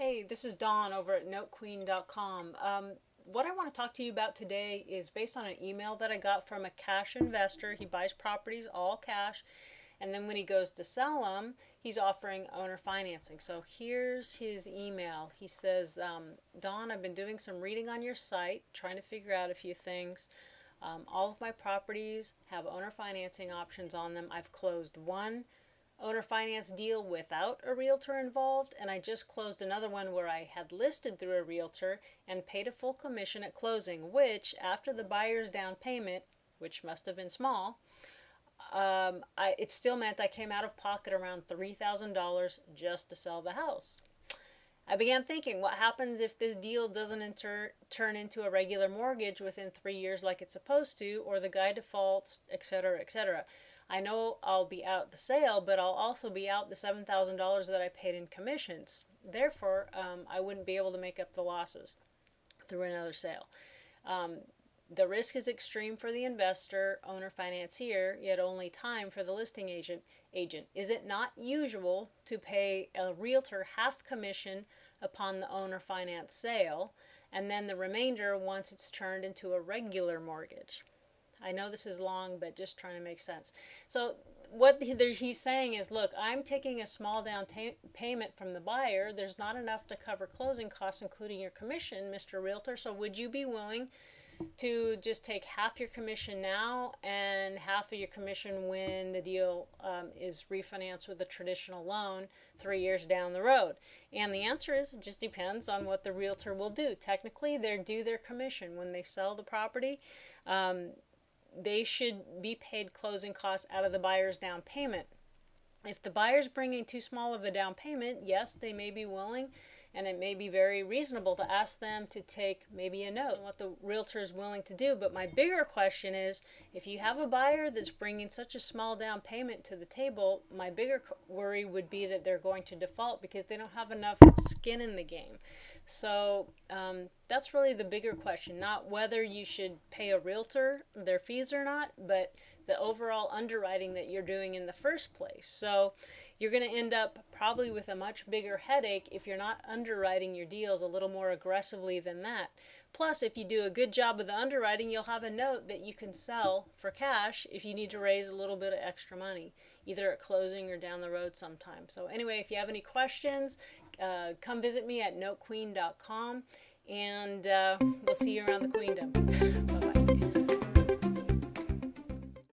Hey, this is Dawn over at NoteQueen.com. What I want to talk to you about today is based on an email that I got from a cash investor. He buys properties all cash, and then when he goes to sell them, he's offering owner financing. So here's his email. He says, Dawn, I've been doing some reading on your site, trying to figure out a few things. All of my properties have owner financing options on them. I've closed one owner finance deal without a realtor involved, and I just closed another one where I had listed through a realtor and paid a full commission at closing, which after the buyer's down payment, which must have been small, it still meant I came out of pocket around $3,000 just to sell the house. I began thinking, what happens if this deal doesn't turn into a regular mortgage within 3 years like it's supposed to, or the guy defaults, etc., etc.? I know I'll be out the sale, but I'll also be out the $7,000 that I paid in commissions. Therefore, I wouldn't be able to make up the losses through another sale. The risk is extreme for the investor, owner financier, yet only time for the listing agent. Is it not usual to pay a realtor half commission upon the owner finance sale, and then the remainder once it's turned into a regular mortgage? I know this is long, but just trying to make sense. So what he's saying is, look, I'm taking a small down payment from the buyer. There's not enough to cover closing costs, including your commission, Mr. Realtor. So would you be willing to just take half your commission now and half of your commission when the deal is refinanced with a traditional loan 3 years down the road? And the answer is, it just depends on what the realtor will do. Technically, they're due their commission when they sell the property. They should be paid closing costs out of the buyer's down payment. If the buyer's bringing too small of a down payment, yes, they may be willing, and it may be very reasonable to ask them to take maybe a note on what the realtor is willing to do. But my bigger question is, if you have a buyer that's bringing such a small down payment to the table, my bigger worry would be that they're going to default because they don't have enough skin in the game. So that's really the bigger question, not whether you should pay a realtor their fees or not, but the overall underwriting that you're doing in the first place. So you're going to end up probably with a much bigger headache if you're not underwriting your deals a little more aggressively than that. Plus, if you do a good job of the underwriting, you'll have a note that you can sell for cash if you need to raise a little bit of extra money, either at closing or down the road sometime. So anyway, if you have any questions, come visit me at NoteQueen.com, and we'll see you around the queendom.